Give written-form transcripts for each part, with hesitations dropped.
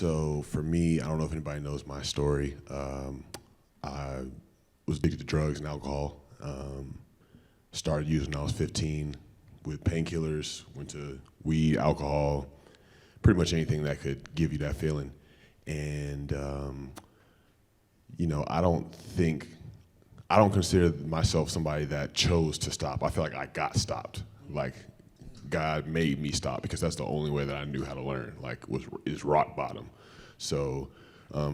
So for me, I don't know if anybody knows my story. I was addicted to drugs and alcohol. Started using when I was 15 with painkillers, went to weed, alcohol, pretty much anything that could give you that feeling. And, I don't consider myself somebody that chose to stop. I feel like I got stopped. Like God made me stop because that's the only way that I knew how to learn, is rock bottom. So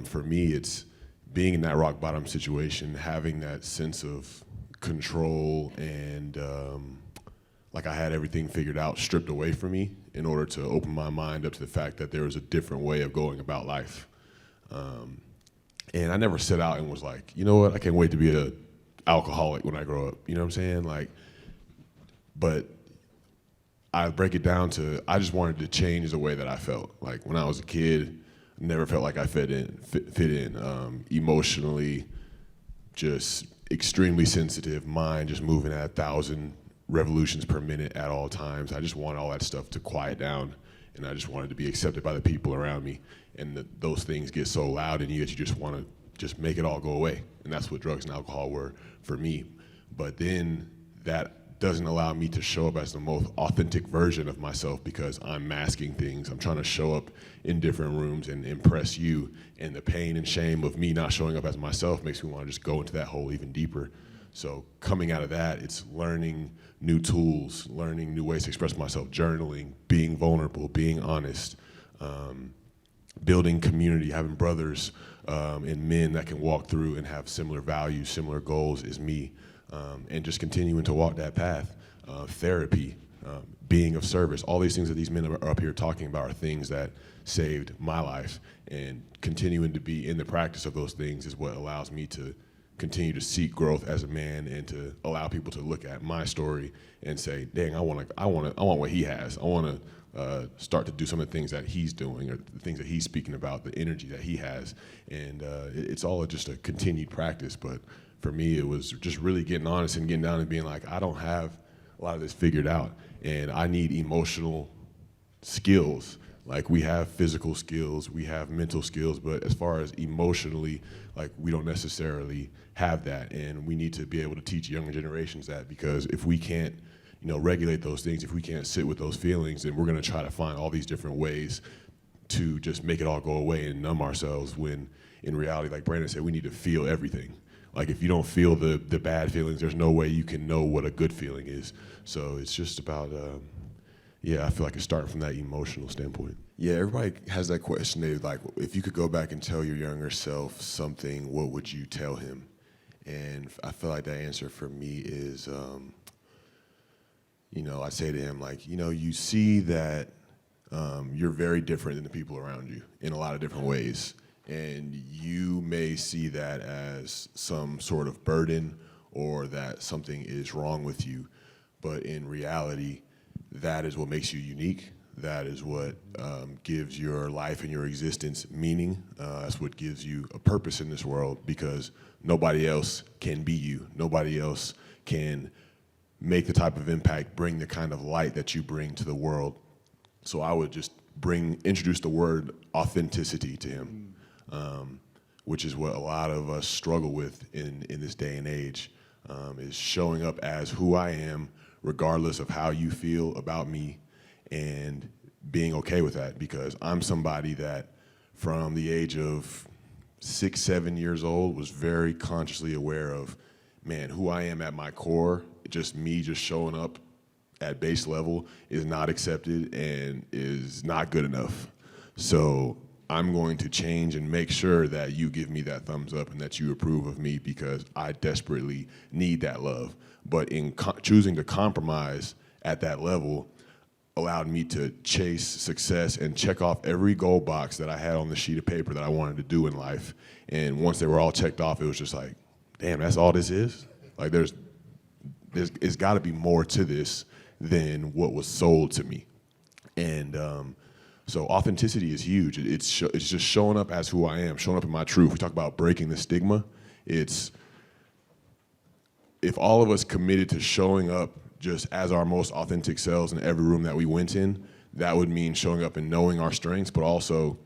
for me, it's being in that rock bottom situation, having that sense of control and like I had everything figured out, stripped away from me in order to open my mind up to the fact that there was a different way of going about life. And I never set out and was like, you know what, I can't wait to be an alcoholic when I grow up. You know what I'm saying? But I break it down to, I just wanted to change the way that I felt. Like when I was a kid, I never felt like I fit in. Emotionally, just extremely sensitive, mind just moving at 1,000 revolutions per minute at all times. I just wanted all that stuff to quiet down, and I just wanted to be accepted by the people around me. And those things get so loud in you that you just want to just make it all go away. And that's what drugs and alcohol were for me. But then that doesn't allow me to show up as the most authentic version of myself because I'm masking things. I'm trying to show up in different rooms and impress you. And the pain and shame of me not showing up as myself makes me want to just go into that hole even deeper. So coming out of that, it's learning new tools, learning new ways to express myself, journaling, being vulnerable, being honest, building community, having brothers and men that can walk through and have similar values, similar goals as me, and just continuing to walk that path. Therapy, being of service, all these things that these men are up here talking about are things that saved my life, and continuing to be in the practice of those things is what allows me to continue to seek growth as a man and to allow people to look at my story and say, dang, I want what he has. I want to start to do some of the things that he's doing or the things that he's speaking about, the energy that he has. And it's all just a continued practice. But for me, it was just really getting honest and getting down and being like, I don't have a lot of this figured out. And I need emotional skills. Like we have physical skills, we have mental skills, but as far as emotionally, like we don't necessarily have that. And we need to be able to teach younger generations that, because if we can't, regulate those things, if we can't sit with those feelings, then we're gonna try to find all these different ways to just make it all go away and numb ourselves, when in reality, like Brandon said, we need to feel everything. Like if you don't feel the bad feelings, there's no way you can know what a good feeling is. So it's just about, I feel like it's starting from that emotional standpoint. Yeah, everybody has that question. They like, if you could go back and tell your younger self something, what would you tell him? And I feel like that answer for me is, I say to him, like, you see that you're very different than the people around you in a lot of different ways. And you may see that as some sort of burden or that something is wrong with you. But in reality, that is what makes you unique. That is what gives your life and your existence meaning. That's what gives you a purpose in this world, because nobody else can be you. Nobody else can make the type of impact, bring the kind of light that you bring to the world. So I would just introduce the word authenticity to him, which is what a lot of us struggle with in this day and age, is showing up as who I am, regardless of how you feel about me, and being okay with that, because I'm somebody that from the age of 6, 7 years old was very consciously aware of, man, who I am at my core, just me just showing up at base level is not accepted and is not good enough. So I'm going to change and make sure that you give me that thumbs up and that you approve of me, because I desperately need that love. But in choosing to compromise at that level allowed me to chase success and check off every goal box that I had on the sheet of paper that I wanted to do in life. And once they were all checked off, it was just like, damn, that's all this is? Like it's gotta be more to this than what was sold to me. And so authenticity is huge. It's just showing up as who I am, showing up in my truth. We talk about breaking the stigma. It's, if all of us committed to showing up just as our most authentic selves in every room that we went in, that would mean showing up and knowing our strengths, but also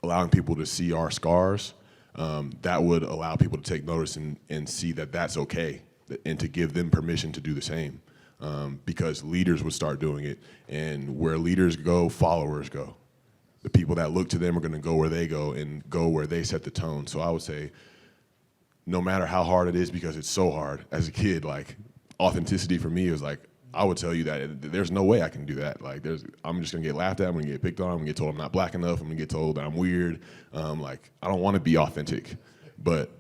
allowing people to see our scars, that would allow people to take notice and see that that's okay, and to give them permission to do the same. Because leaders would start doing it, and where leaders go, followers go. The people that look to them are going to go where they go and go where they set the tone. So I would say, no matter how hard it is, because it's so hard, as a kid, like, authenticity for me is like, I would tell you that there's no way I can do that. Like, I'm just gonna get laughed at, I'm gonna get picked on, I'm gonna get told I'm not black enough, I'm gonna get told that I'm weird. Like, I don't wanna be authentic. But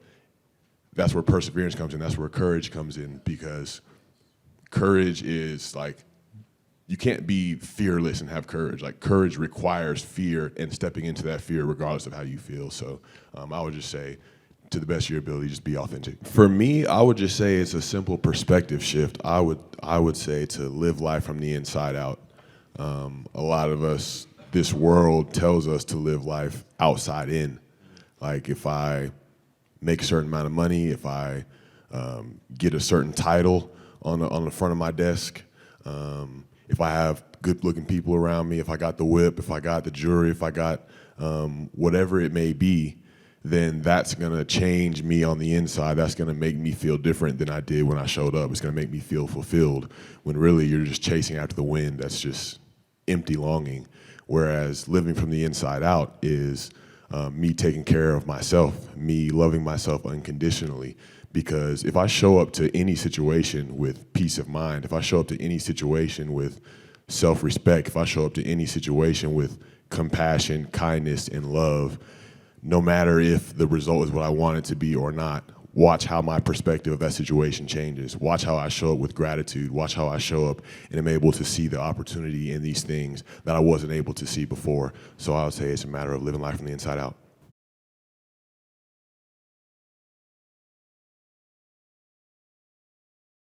that's where perseverance comes in, that's where courage comes in, because courage is like, you can't be fearless and have courage. Like, courage requires fear and stepping into that fear regardless of how you feel. So I would just say, to the best of your ability, just be authentic. For me, I would just say it's a simple perspective shift. I would say to live life from the inside out. A lot of us, this world tells us to live life outside in. Like, if I make a certain amount of money, if I get a certain title on the front of my desk, if I have good-looking people around me, if I got the whip, if I got the jewelry, if I got whatever it may be, then that's gonna change me on the inside. That's gonna make me feel different than I did when I showed up. It's gonna make me feel fulfilled, when really you're just chasing after the wind. That's just empty longing. Whereas living from the inside out is me taking care of myself, me loving myself unconditionally. Because if I show up to any situation with peace of mind, if I show up to any situation with self-respect, if I show up to any situation with compassion, kindness, and love, no matter if the result is what I want it to be or not, watch how my perspective of that situation changes. Watch how I show up with gratitude. Watch how I show up and am able to see the opportunity in these things that I wasn't able to see before. So I would say it's a matter of living life from the inside out.